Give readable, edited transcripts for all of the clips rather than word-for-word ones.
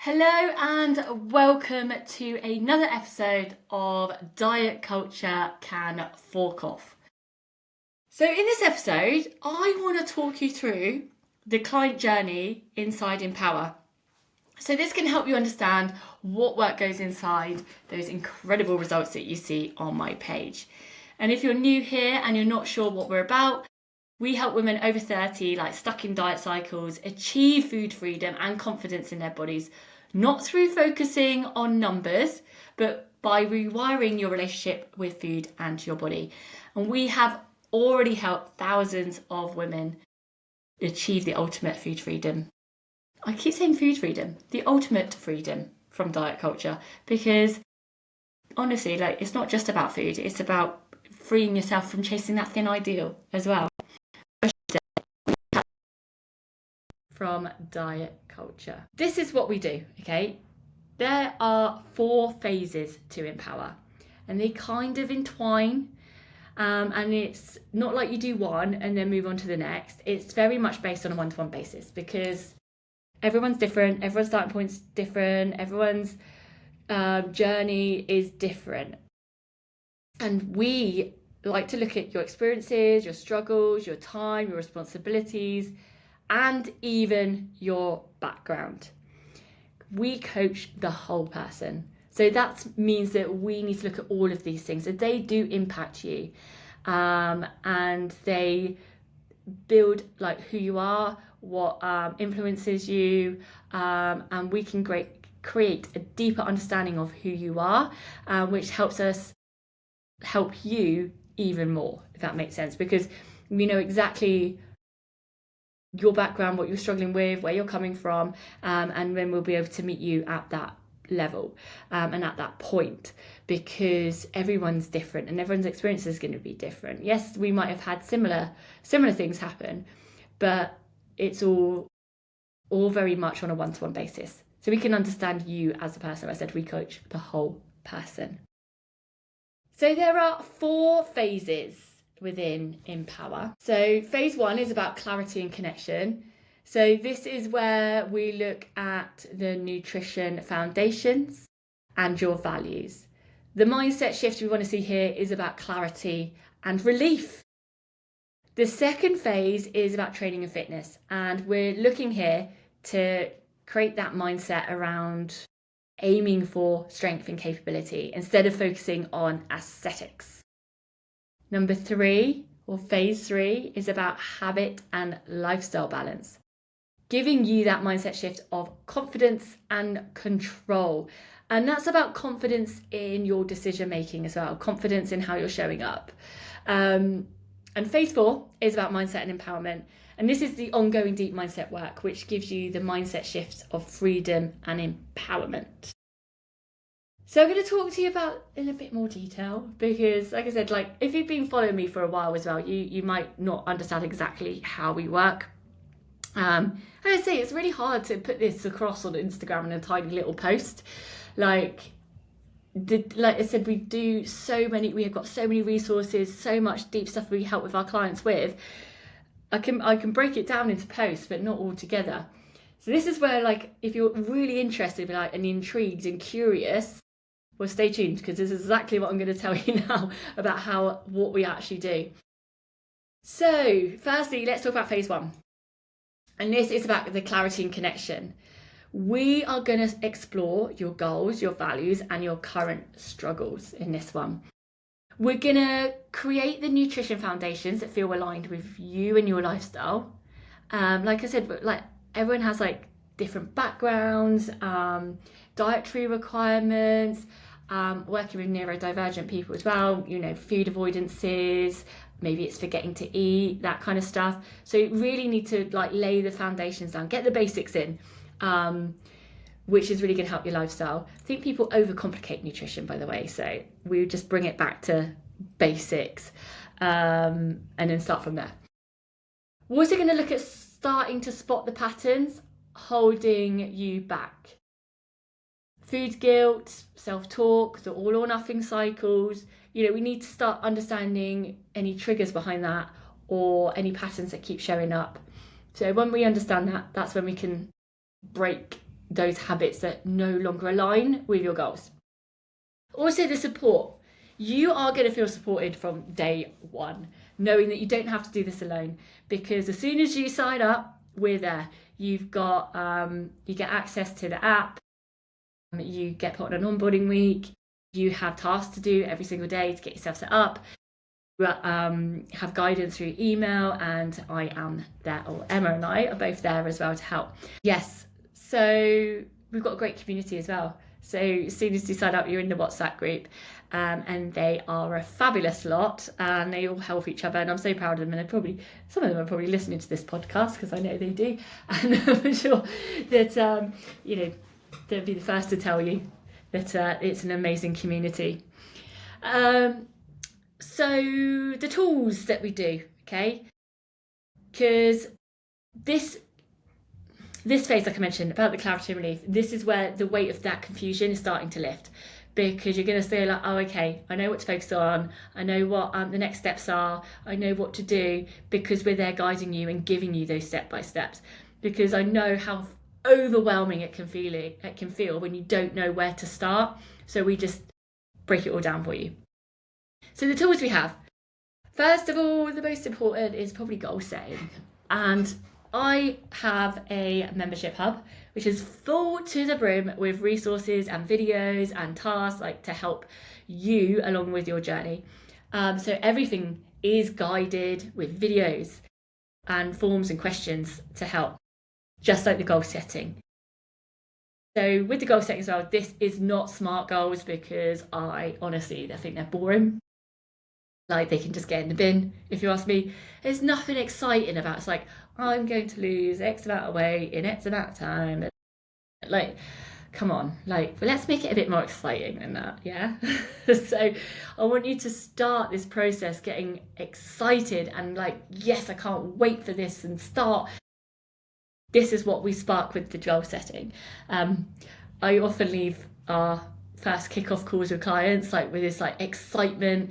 Hello and welcome to another episode of Diet Culture Can Fork Off. So in this episode, I want to talk you through the client journey inside Empower. So this can help you understand what work goes inside those incredible results that you see on my page. And if you're new here and you're not sure what we're about, we help women over 30, stuck in diet cycles, achieve food freedom and confidence in their bodies, not through focusing on numbers, but by rewiring your relationship with food and your body. And we have already helped thousands of women achieve the ultimate food freedom. I keep saying food freedom, the ultimate freedom from diet culture, because honestly, it's not just about food, it's about freeing yourself from chasing that thin ideal as well. From diet culture. This is what we do, okay? There are 4 phases to Empower, and they kind of entwine, and it's not like you do one and then move on to the next. It's very much based on a one-to-one basis because everyone's different, everyone's starting point's different, everyone's journey is different. And we like to look at your experiences, your struggles, your time, your responsibilities, and even your background. We coach the whole person. So that means that we need to look at all of these things. So they do impact you, and they build who you are, what influences you, and we can create a deeper understanding of who you are, which helps us help you even more, if that makes sense, because we know exactly your background, what you're struggling with, where you're coming from, and then we'll be able to meet you at that level and at that point, because everyone's different and everyone's experience is going to be different. Yes, we might have had similar things happen, but it's all very much on a one-to-one basis, so we can understand you as a person. I said we coach the whole person. So there are 4 phases within Empower. So phase 1 is about clarity and connection. So this is where we look at the nutrition foundations and your values. The mindset shift we want to see here is about clarity and relief. The second phase is about training and fitness, and we're looking here to create that mindset around aiming for strength and capability instead of focusing on aesthetics. Number 3, or phase 3, is about habit and lifestyle balance, giving you that mindset shift of confidence and control. And that's about confidence in your decision making as well, confidence in how you're showing up. And phase 4 is about mindset and empowerment. And this is the ongoing deep mindset work, which gives you the mindset shift of freedom and empowerment. So I'm going to talk to you about in a bit more detail because, like I said, if you've been following me for a while as well, you might not understand exactly how we work. And I say it's really hard to put this across on Instagram in a tiny little post. Like I said, we have got so many resources, so much deep stuff we help with our clients with. I can break it down into posts, but not all together. So this is where, if you're really interested, and intrigued and curious, well, stay tuned, because this is exactly what I'm going to tell you now about what we actually do. So firstly, let's talk about phase 1. And this is about the clarity and connection. We are going to explore your goals, your values, and your current struggles in this one. We're going to create the nutrition foundations that feel aligned with you and your lifestyle. Like I said, everyone has different backgrounds, dietary requirements, working with neurodivergent people as well, food avoidances, maybe it's forgetting to eat, that kind of stuff. So you really need to lay the foundations down, get the basics in, which is really going to help your lifestyle. I think people overcomplicate nutrition, by the way, so we just bring it back to basics, and then start from there. We're also going to look at starting to spot the patterns holding you back. Food guilt, self-talk, the all or nothing cycles. We need to start understanding any triggers behind that or any patterns that keep showing up. So when we understand that, that's when we can break those habits that no longer align with your goals. Also, the support. You are going to feel supported from day one, knowing that you don't have to do this alone, because as soon as you sign up, we're there. You've got you get access to the app, you get put on an onboarding week, you have tasks to do every single day to get yourself set up. You have guidance through email, and I am there, or Emma and I are both there as well to help. Yes, so we've got a great community as well. So as soon as you sign up, you're in the WhatsApp group, and they are a fabulous lot, and they all help each other, and I'm so proud of them. And some of them are probably listening to this podcast, because I know they do, and I'm sure that they'll be the first to tell you that it's an amazing community. So the tools that we do, okay, because this phase, like I mentioned, about the clarity and relief, this is where the weight of that confusion is starting to lift, because you're going to say like, oh, okay, I know what to focus on, I know what the next steps are, I know what to do, because we're there guiding you and giving you those step-by-steps, because I know how overwhelming it can feel when you don't know where to start. So we just break it all down for you. So the tools we have, first of all, the most important is probably goal setting. And I have a membership hub, which is full to the brim with resources and videos and tasks to help you along with your journey. So everything is guided with videos and forms and questions to help, just like the goal setting. So with the goal setting as well, this is not SMART goals, because I think they're boring. They can just get in the bin, if you ask me. There's nothing exciting about it. It's like, I'm going to lose X amount of weight in X amount of time. Come on, let's make it a bit more exciting than that, yeah? So I want you to start this process getting excited and yes, I can't wait for this, and start. This is what we spark with the goal setting. I often leave our first kickoff calls with clients with this excitement,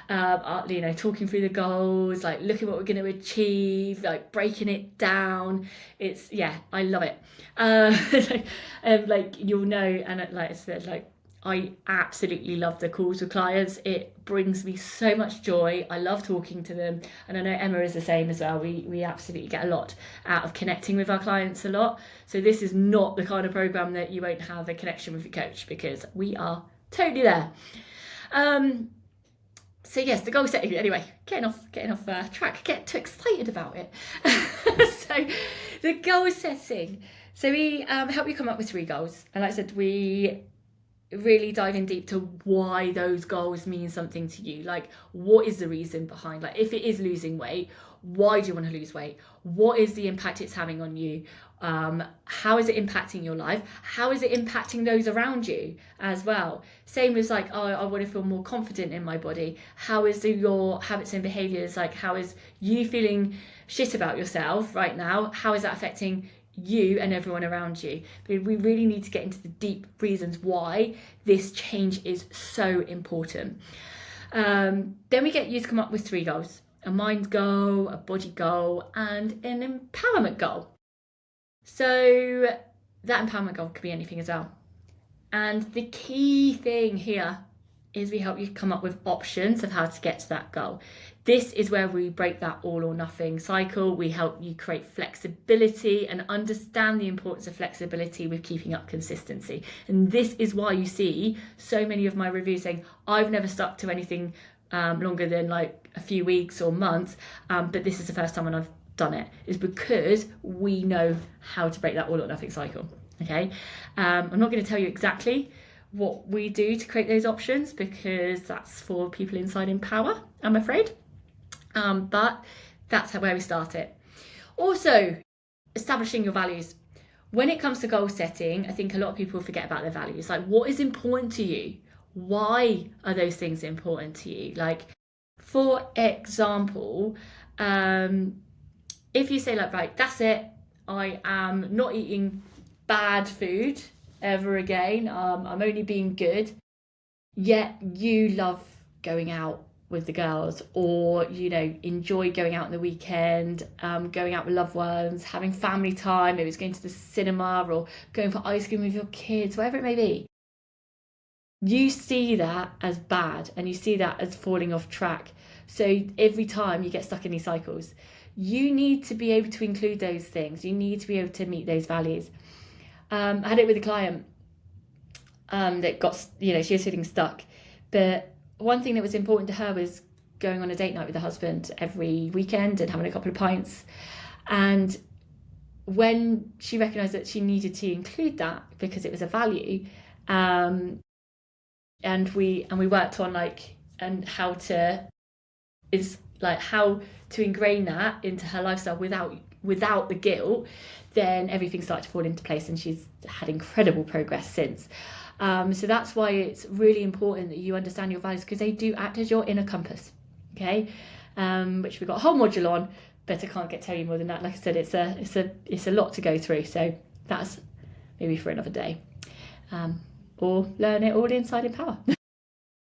talking through the goals, looking what we're going to achieve, breaking it down. I love it. You'll know, and like I said, I absolutely love the calls with clients. It brings me so much joy. I love talking to them, and I know Emma is the same as well. We absolutely get a lot out of connecting with our clients a lot. So this is not the kind of program that you won't have a connection with your coach, because we are totally there. So yes, the goal setting. Anyway, getting off track. Get too excited about it. So the goal setting. So we help you come up with 3 goals, and like I said, we really dive in deep to why those goals mean something to you. What is the reason behind? If it is losing weight, why do you want to lose weight? What is the impact it's having on you? How is it impacting your life? How is it impacting those around you as well? Same as I want to feel more confident in my body. How is your habits and behaviors? How is you feeling shit about yourself right now? How is that affecting you and everyone around you? But we really need to get into the deep reasons why this change is so important. Then we get you to come up with 3 goals: a mind goal, a body goal, and an empowerment goal. So that empowerment goal could be anything as well. And the key thing here is we help you come up with options of how to get to that goal. This is where we break that all or nothing cycle. We help you create flexibility and understand the importance of flexibility with keeping up consistency. And this is why you see so many of my reviews saying, I've never stuck to anything longer than a few weeks or months, but this is the first time when I've done it, is because we know how to break that all or nothing cycle. Okay, I'm not going to tell you exactly what we do to create those options, because that's for people inside Empower, I'm afraid. But that's where we start it. Also, establishing your values. When it comes to goal setting, I think a lot of people forget about their values. What is important to you? Why are those things important to you? For example, if you say right, that's it, I am not eating bad food ever again, I'm only being good, yet you love going out with the girls, or enjoy going out on the weekend, going out with loved ones, having family time, maybe it's going to the cinema or going for ice cream with your kids, whatever it may be, you see that as bad and you see that as falling off track. So every time you get stuck in these cycles, you need to be able to include those things. You need to be able to meet those values. I had it with a client that got, she was feeling stuck, but one thing that was important to her was going on a date night with her husband every weekend and having a couple of pints. And when she recognised that she needed to include that because it was a value, and we worked on how to ingrain that into her lifestyle without the guilt, then everything started to fall into place, and she's had incredible progress since. So that's why it's really important that you understand your values, because they do act as your inner compass, okay? Which we've got a whole module on, but I can't tell you more than that. Like I said, it's a lot to go through, so that's maybe for another day, or learn it all inside Empower.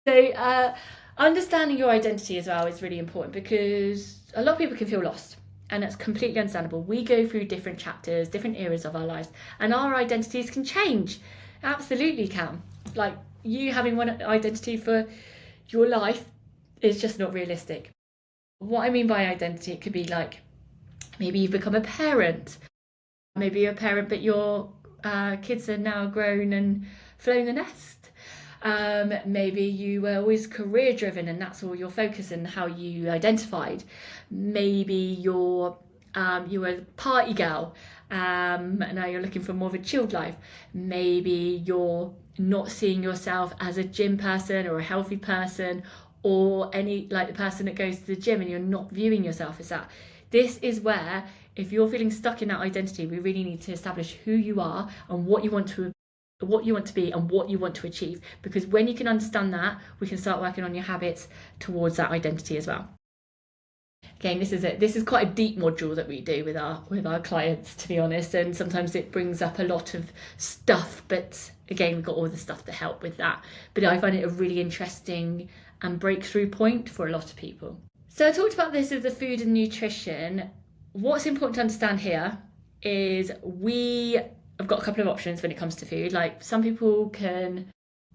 So understanding your identity as well is really important, because a lot of people can feel lost, and that's completely understandable. We go through different chapters, different eras of our lives, and our identities can change. Absolutely can. Like, you having one identity for your life is just not realistic. What I mean by identity, it could be like, maybe you've become a parent. Maybe you're a parent, but your kids are now grown and flown the nest. Maybe you were always career driven and that's all your focus and how you identified. Maybe you were a party girl, and now you're looking for more of a chilled life. Maybe you're not seeing yourself as a gym person or a healthy person, or the person that goes to the gym, and you're not viewing yourself as that. This is where, if you're feeling stuck in that identity, we really need to establish who you are and what you want to be and what you want to achieve. Because when you can understand that, we can start working on your habits towards that identity as well. Again, this is quite a deep module that we do with our clients, to be honest, and sometimes it brings up a lot of stuff, but again, we've got all the stuff to help with that. But I find it a really interesting and breakthrough point for a lot of people. So I talked about this as the food and nutrition. What's important to understand here is we have got a couple of options when it comes to food. Like, some people can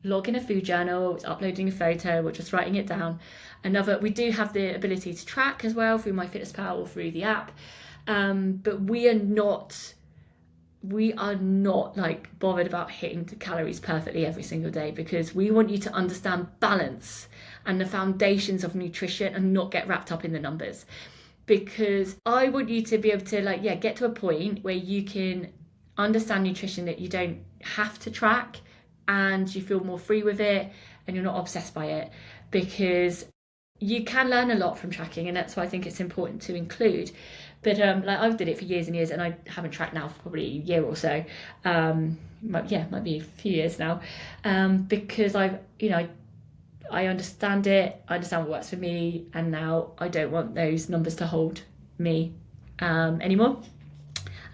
log in a food journal, it's uploading a photo or just writing it down. We do have the ability to track as well through MyFitnessPal or through the app. But we are not like bothered about hitting the calories perfectly every single day, because we want you to understand balance and the foundations of nutrition and not get wrapped up in the numbers. Because I want you to be able to get to a point where you can understand nutrition, that you don't have to track and you feel more free with it and you're not obsessed by it, because you can learn a lot from tracking, and that's why I think it's important to include. But I've did it for years and years, and I haven't tracked now for probably a year or so. Might be a few years now, because I understand it. I understand what works for me, and now I don't want those numbers to hold me anymore.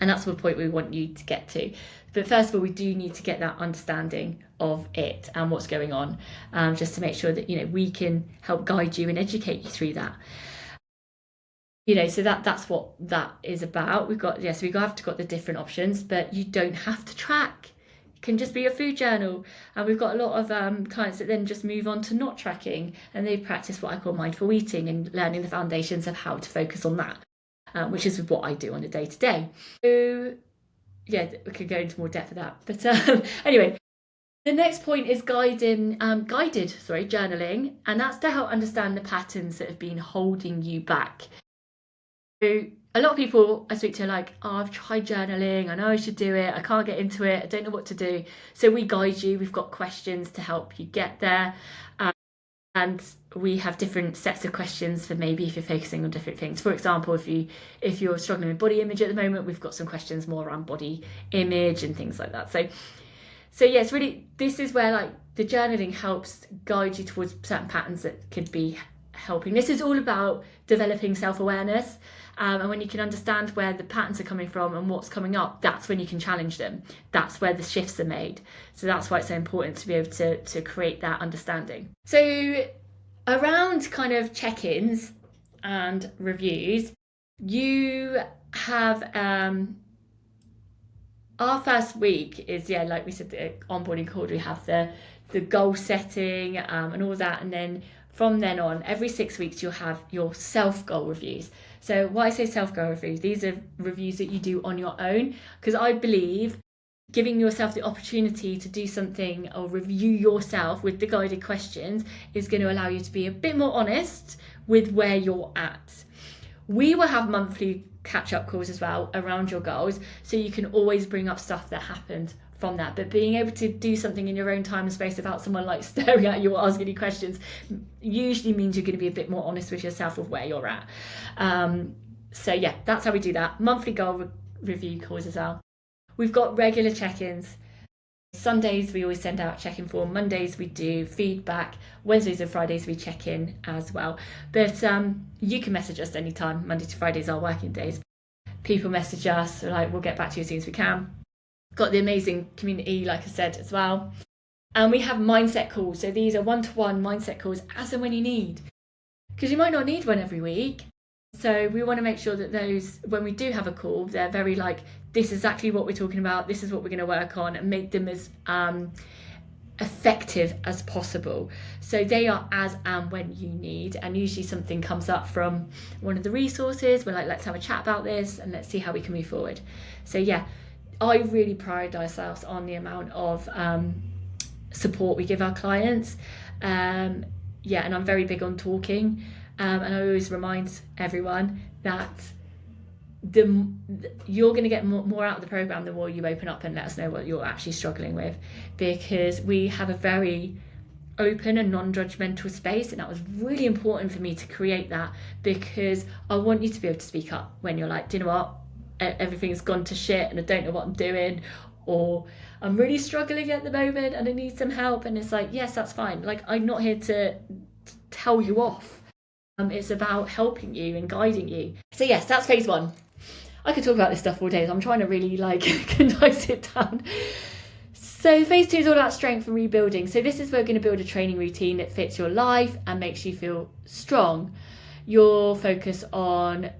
And that's the point we want you to get to. But first of all, we do need to get that understanding of it and what's going on, just to make sure that we can help guide you and educate you through that. So that's what that is about. We've got the different options, but you don't have to track. It can just be a food journal. And we've got a lot of clients that then just move on to not tracking, and they practice what I call mindful eating and learning the foundations of how to focus on that, which is what I do on a day-to-day. So yeah, we could go into more depth of that. But anyway, the next point is guided journaling, and that's to help understand the patterns that have been holding you back. So a lot of people I speak to are like, I've tried journaling, I know I should do it, I can't get into it, I don't know what to do. So we guide you, we've got questions to help you get there. And we have different sets of questions for maybe if you're focusing on different things. For example, if you're struggling with body image at the moment, we've got some questions more around body image and things like that. So yes, really, this is where the journaling helps guide you towards certain patterns that could be helping. This is all about developing self-awareness, and when you can understand where the patterns are coming from and what's coming up, that's when you can challenge them. That's where the shifts are made. So that's why it's so important to be able to create that understanding. So Around kind of check-ins and reviews, you have our first week is, yeah, like we said, the onboarding call. We have the goal setting and all that, and then from then on, every 6 weeks you'll have your self goal reviews. So why I say self goal reviews, these are reviews that you do on your own, because I believe giving yourself the opportunity to do something or review yourself with the guided questions is going to allow you to be a bit more honest with where you're at. We will have monthly catch-up calls as well around your goals, so you can always bring up stuff that happened from that. But being able to do something in your own time and space without someone like staring at you or asking you questions usually means you're going to be a bit more honest with yourself of where you're at. So yeah, that's how we do that. Monthly goal review calls as well. We've got regular check-ins. Sundays we always send out a check-in form. Mondays we do feedback. Wednesdays and Fridays we check in as well. But you can message us anytime. Monday to Fridays are working days. People message us, like, we'll get back to you as soon as we can. Got the amazing community, like I said, as well. And we have mindset calls. So these are one-to-one mindset calls as and when you need, because you might not need one every week. So we want to make sure that those, when we do have a call, they're very like, this is exactly what we're talking about, this is what we're going to work on, and make them as effective as possible. So they are as and when you need, and usually something comes up from one of the resources. We're like, let's have a chat about this and let's see how we can move forward. So yeah, I really pride ourselves on the amount of support we give our clients. And I'm very big on talking. And I always remind everyone that you're going to get more out of the program the more you open up and let us know what you're actually struggling with, because we have a very open and non-judgmental space, and that was really important for me to create that, because I want you to be able to speak up when you're like, do you know what, everything's gone to shit and I don't know what I'm doing, or I'm really struggling at the moment and I need some help. And it's like, yes, that's fine. Like, I'm not here to tell you off. It's about helping you and guiding you. So yes, that's phase one. I could talk about this stuff all day, so I'm trying to really condense it down. So phase two is all about strength and rebuilding. So this is where we're going to build a training routine that fits your life and makes you feel strong. You'll focus on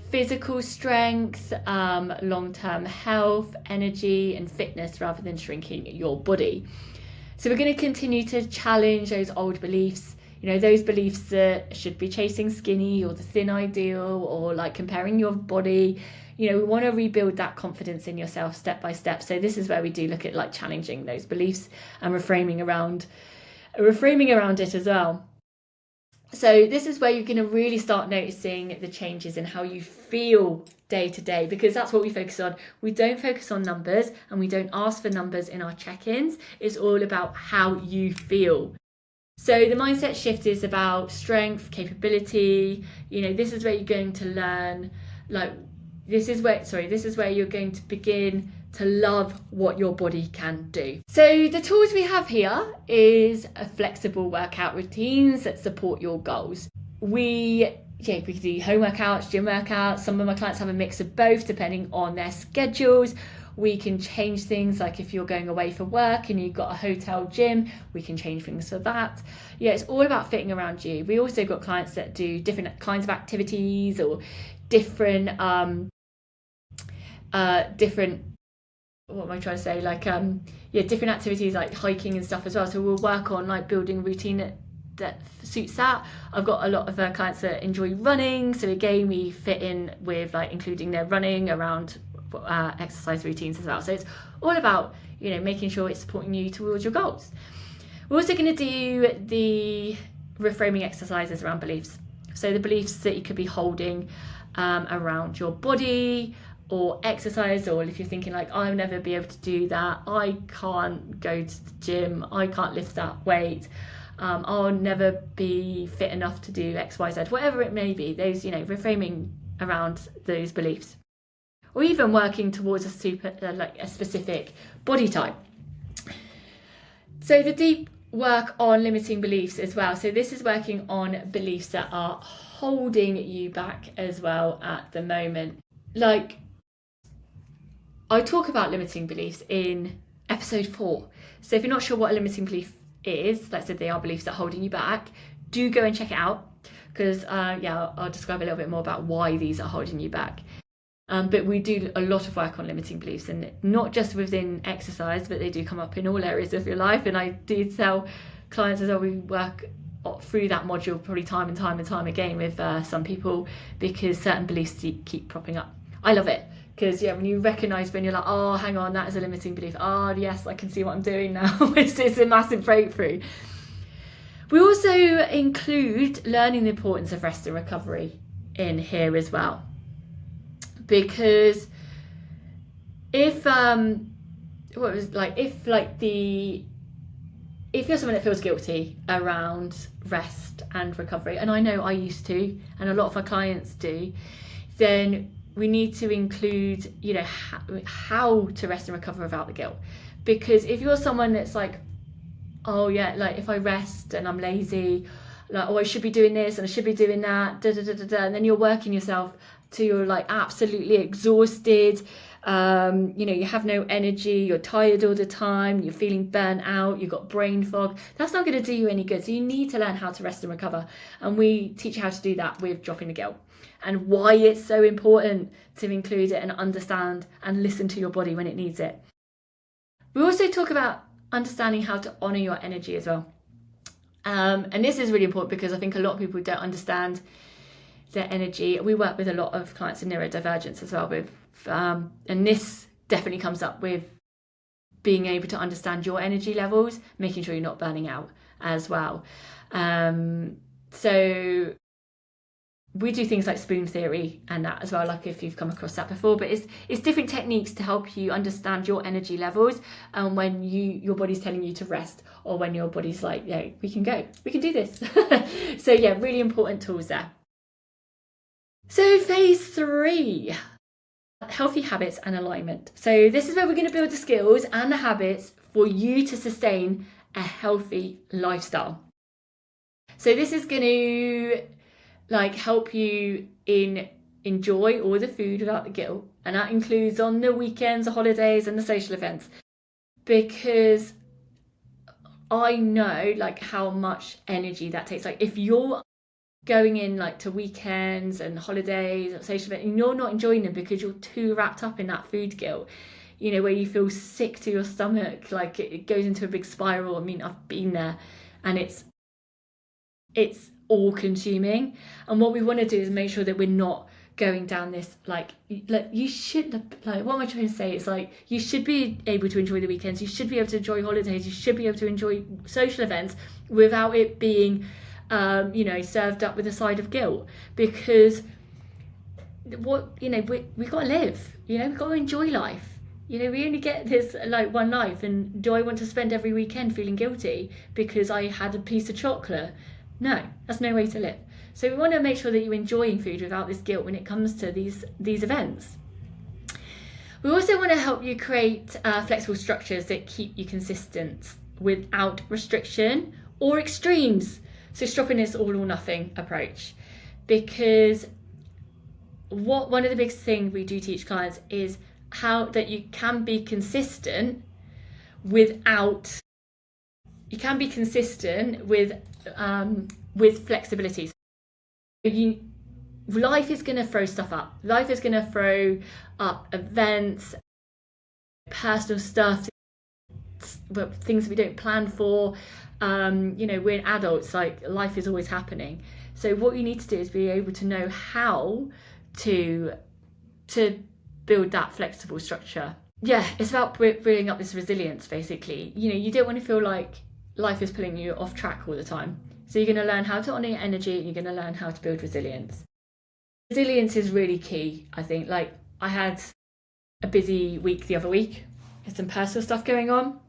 physical strength, long-term health, energy and fitness, rather than shrinking your body. So we're going to continue to challenge those old beliefs. Those beliefs that should be chasing skinny or the thin ideal, or like comparing your body. We want to rebuild that confidence in yourself step by step. So this is where we do look at like challenging those beliefs and reframing around it as well. So this is where you're going to really start noticing the changes in how you feel day to day, because that's what we focus on. We don't focus on numbers, and we don't ask for numbers in our check-ins. It's all about how you feel. So the mindset shift is about strength, capability. This is where you're going to learn, this is where you're going to begin to love what your body can do. So the tools we have here is a flexible workout routines that support your goals. We can do home workouts, gym workouts. Some of my clients have a mix of both depending on their schedules. We can change things, like if you're going away for work and you've got a hotel gym, we can change things for that. It's all about fitting around you. We also got clients that do different kinds of activities, or different what am I trying to say? Different activities like hiking and stuff as well. So we'll work on like building a routine that suits that. I've got a lot of clients that enjoy running, so again we fit in with like including their running around exercise routines as well. So it's all about making sure it's supporting you towards your goals. We're also going to do the reframing exercises around beliefs. So the beliefs that you could be holding around your body or exercise, or if you're thinking like, I'll never be able to do that, I can't go to the gym, I can't lift that weight, I'll never be fit enough to do XYZ, whatever it may be, those reframing around those beliefs. Or even working towards a specific body type. So the deep work on limiting beliefs as well. So this is working on beliefs that are holding you back as well at the moment. Like, I talk about limiting beliefs in episode 4. So if you're not sure what a limiting belief is, let's say they are beliefs that are holding you back, do go and check it out, because I'll describe a little bit more about why these are holding you back. But we do a lot of work on limiting beliefs, and not just within exercise, but they do come up in all areas of your life. And I do tell clients as well, we work through that module probably time and time again with some people, because certain beliefs keep propping up. I love it, because when you recognise when you're like, oh, hang on, that is a limiting belief. Oh, yes, I can see what I'm doing now. It's a massive breakthrough. We also include learning the importance of rest and recovery in here as well, because if you're someone that feels guilty around rest and recovery, and I know I used to, and a lot of our clients do, then we need to include, how to rest and recover without the guilt. Because if you're someone that's like, oh yeah, like if I rest and I'm lazy, like, oh, I should be doing this and I should be doing that, and then you're working yourself till you're like absolutely exhausted. You have no energy, you're tired all the time, you're feeling burnt out, you've got brain fog. That's not going to do you any good. So you need to learn how to rest and recover, and we teach you how to do that with dropping the guilt, and why it's so important to include it and understand and listen to your body when it needs it. We also talk about understanding how to honor your energy as well, and this is really important because I think a lot of people don't understand their energy. We work with a lot of clients in neurodivergence as well, and this definitely comes up with being able to understand your energy levels, making sure you're not burning out as well. So we do things like spoon theory and that as well, like if you've come across that before, but it's different techniques to help you understand your energy levels, and when your body's telling you to rest, or when your body's like, we can do this. So really important tools there. So phase 3, healthy habits and alignment. So this is where we're going to build the skills and the habits for you to sustain a healthy lifestyle. So this is going to help you enjoy all the food without the guilt, and that includes on the weekends, the holidays, and the social events, because I know how much energy that takes. If you're going in to weekends and holidays and social events and you're not enjoying them because you're too wrapped up in that food guilt, where you feel sick to your stomach, it goes into a big spiral. I mean, I've been there, and it's all consuming. And what we want to do is make sure that we're not going down this you should, what am I trying to say? It's you should be able to enjoy the weekends, you should be able to enjoy holidays, you should be able to enjoy social events without it being served up with a side of guilt, because we got to live, we've got to enjoy life. We only get this one life, and do I want to spend every weekend feeling guilty because I had a piece of chocolate? No, that's no way to live. So we want to make sure that you're enjoying food without this guilt when it comes to these events. We also want to help you create flexible structures that keep you consistent without restriction or extremes. So stopping this all or nothing approach, because one of the biggest things we do teach clients is how that you can be consistent with flexibility. Life is going to throw stuff up. Life is going to throw up events, personal stuff, things we don't plan for. We're adults, life is always happening. So what you need to do is be able to know how to build that flexible structure. It's about building up this resilience, basically. You don't want to feel like life is pulling you off track all the time. So you're going to learn how to honor your energy, and you're going to learn how to build resilience. Resilience is really key, I think. I had a busy week the other week, had some personal stuff going on,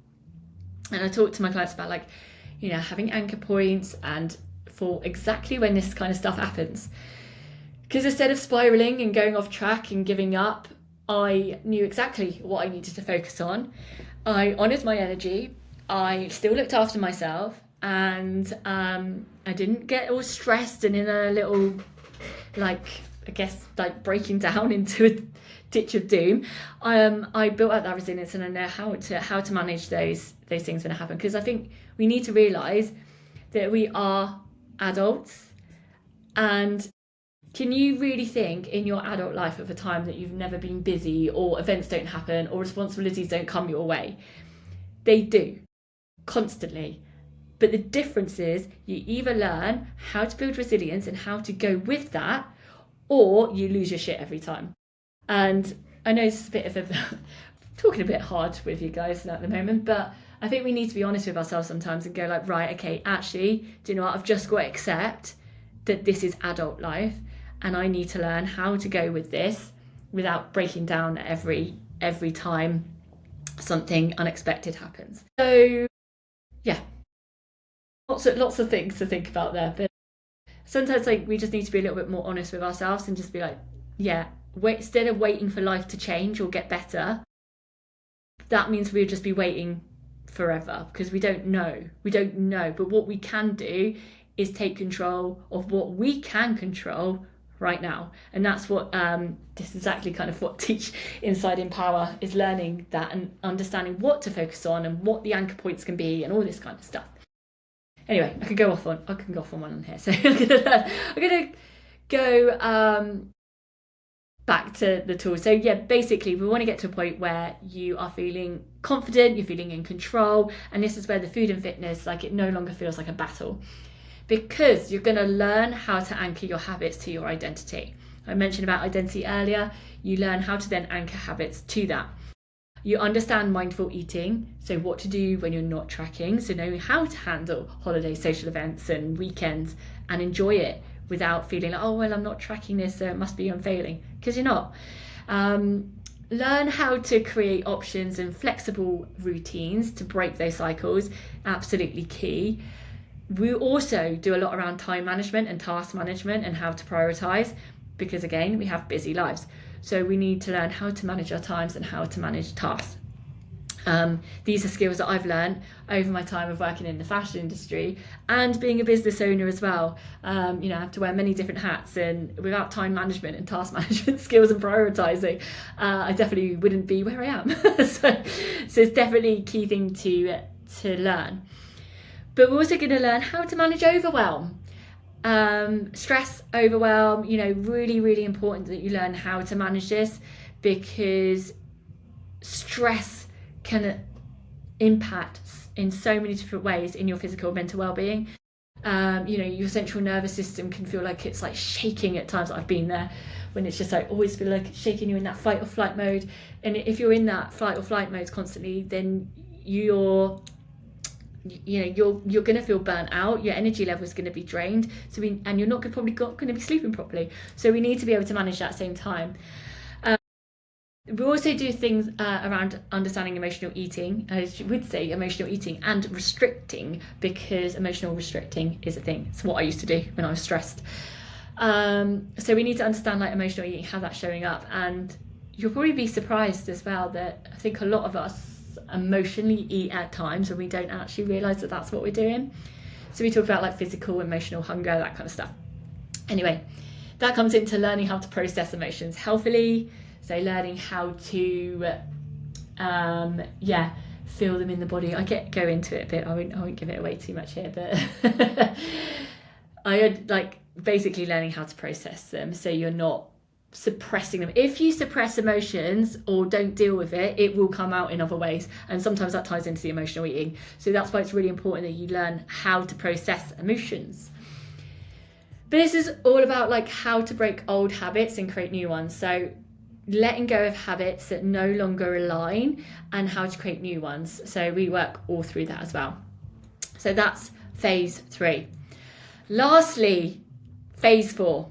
and I talked to my clients about having anchor points and for exactly when this kind of stuff happens. Because instead of spiraling and going off track and giving up, I knew exactly what I needed to focus on. I honoured my energy, I still looked after myself, and I didn't get all stressed and in a little breaking down into a ditch of doom. I built up that resilience, and I know how to manage those things when it happen, because I think we need to realise that we are adults, and can you really think in your adult life of a time that you've never been busy, or events don't happen, or responsibilities don't come your way? They do, constantly. But the difference is you either learn how to build resilience and how to go with that, or you lose your shit every time. And I know it's a bit of a talking a bit hard with you guys at the moment, but I think we need to be honest with ourselves sometimes and go like, right, okay, actually, do you know what? I've just got to accept that this is adult life, and I need to learn how to go with this without breaking down every time something unexpected happens. So yeah, lots of things to think about there, but sometimes like we just need to be a little bit more honest with ourselves and just be like, yeah, instead of waiting for life to change or get better, that means we'll just be waiting forever, because we don't know. But what we can do is take control of what we can control right now. And that's what this is exactly kind of what Teach Inside Empower is, learning that and understanding what to focus on and what the anchor points can be and all this kind of stuff. Anyway, I can go off on one on here. So I'm gonna go back to the tool. So yeah, basically we want to get to a point where you are feeling confident, you're feeling in control, and this is where the food and fitness, like, it no longer feels like a battle, because you're going to learn how to anchor your habits to your identity. I mentioned about identity earlier. You learn how to then anchor habits to that. You understand mindful eating, so what to do when you're not tracking, so knowing how to handle holidays, social events and weekends and enjoy it without feeling like, oh, well, I'm not tracking this, so it must be I'm failing, because you're not. Learn how to create options and flexible routines to break those cycles, absolutely key. We also do a lot around time management and task management and how to prioritize, because again, we have busy lives. So we need to learn how to manage our times and how to manage tasks. These are skills that I've learned over my time of working in the fashion industry and being a business owner as well. I have to wear many different hats, and without time management and task management skills and prioritizing, I definitely wouldn't be where I am. so it's definitely a key thing to learn. But we're also going to learn how to manage overwhelm. Stress, overwhelm, really, really important that you learn how to manage this, because stress can impact in so many different ways in your physical and mental well-being. Your central nervous system can feel like it's like shaking at times. I've been there, when it's just like always feel like it's shaking you in that fight or flight mode. And if you're in that flight or flight mode constantly, then you're going to feel burnt out. Your energy level is going to be drained, and you're not probably going to be sleeping properly. So we need to be able to manage that at the same time. We also do things around understanding emotional eating. I would say emotional eating and restricting, because emotional restricting is a thing. It's what I used to do when I was stressed. So we need to understand like emotional eating, how that's showing up. And you'll probably be surprised as well that I think a lot of us emotionally eat at times and we don't actually realize that that's what we're doing. So we talk about like physical, emotional hunger, that kind of stuff. Anyway, that comes into learning how to process emotions healthily. So learning how to feel them in the body. I go into it a bit. I won't give it away too much here, but I like basically learning how to process them, so you're not suppressing them. If you suppress emotions or don't deal with it, it will come out in other ways, and sometimes that ties into the emotional eating. So that's why it's really important that you learn how to process emotions. But this is all about like how to break old habits and create new ones. So letting go of habits that no longer align and how to create new ones. So we work all through that as well. So that's phase 3. Lastly, phase 4.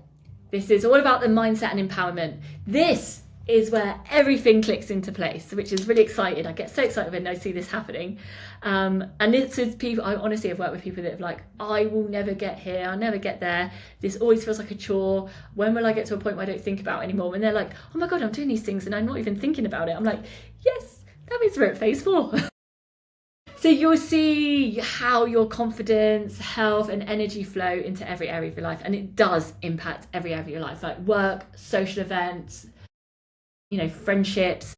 This is all about the mindset and empowerment. This is where everything clicks into place, which is really exciting. I get so excited when I see this happening. And this is people, I honestly have worked with people that have like, I will never get here, I'll never get there. This always feels like a chore. When will I get to a point where I don't think about it anymore? When they're like, oh my God, I'm doing these things and I'm not even thinking about it. I'm like, yes, that means we're at phase 4. So you'll see how your confidence, health and energy flow into every area of your life. And it does impact every area of your life, like work, social events, friendships,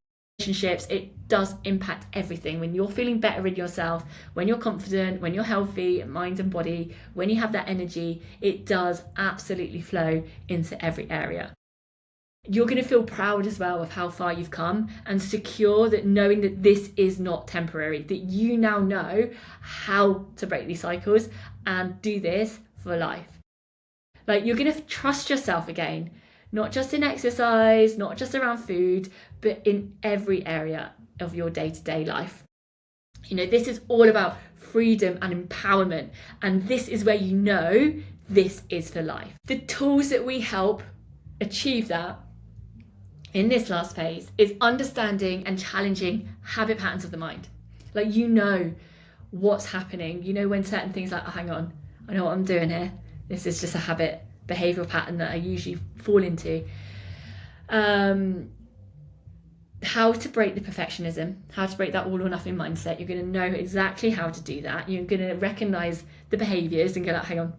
relationships, it does impact everything. When you're feeling better in yourself, when you're confident, when you're healthy, mind and body, when you have that energy, it does absolutely flow into every area. You're going to feel proud as well of how far you've come, and secure that, knowing that this is not temporary, that you now know how to break these cycles and do this for life. Like, you're going to trust yourself again, not just in exercise, not just around food, but in every area of your day-to-day life. You know, this is all about freedom and empowerment, and this is where you know this is for life. The tools that we help achieve that in this last phase is understanding and challenging habit patterns of the mind. Like, you know what's happening. You know when certain things like, oh, hang on, I know what I'm doing here. This is just a habit, behavioural pattern that I usually fall into. How to break the perfectionism, how to break that all or nothing mindset. You're going to know exactly how to do that. You're going to recognise the behaviours and go like, hang on,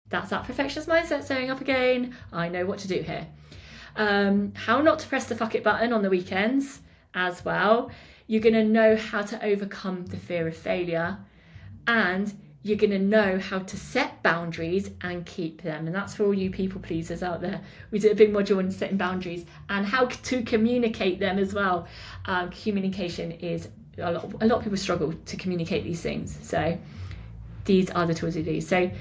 that's that perfectionist mindset showing up again. I know what to do here. How not to press the fuck it button on the weekends as well. You're going to know how to overcome the fear of failure, and you're going to know how to set boundaries and keep them. And that's for all you people pleasers out there. We did a big module on setting boundaries and how to communicate them as well. Communication is a lot of people struggle to communicate these things. So these are the tools we do. So I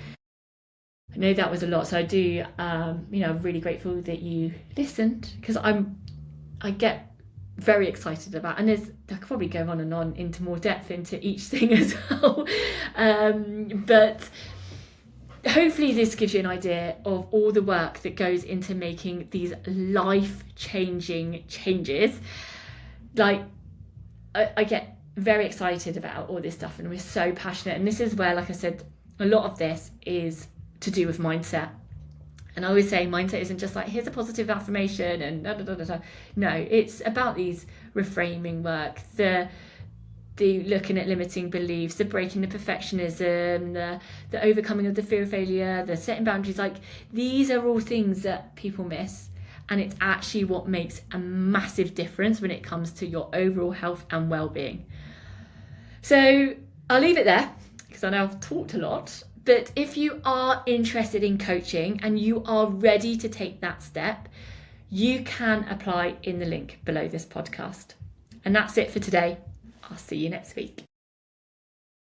know that was a lot. So I do, I'm really grateful that you listened, because I get very excited about, and I could probably go on and on into more depth into each thing as well. But hopefully this gives you an idea of all the work that goes into making these life-changing changes. Like, I get very excited about all this stuff, and we're so passionate. And this is where, like I said, a lot of this is to do with mindset. And I always say mindset isn't just like, here's a positive affirmation and da, da, da, da, da. No, it's about these reframing work, the looking at limiting beliefs, the breaking the perfectionism, the overcoming of the fear of failure, the setting boundaries. Like, these are all things that people miss, and it's actually what makes a massive difference when it comes to your overall health and well-being. So I'll leave it there, because I know I've talked a lot. But if you are interested in coaching and you are ready to take that step, you can apply in the link below this podcast. And that's it for today. I'll see you next week.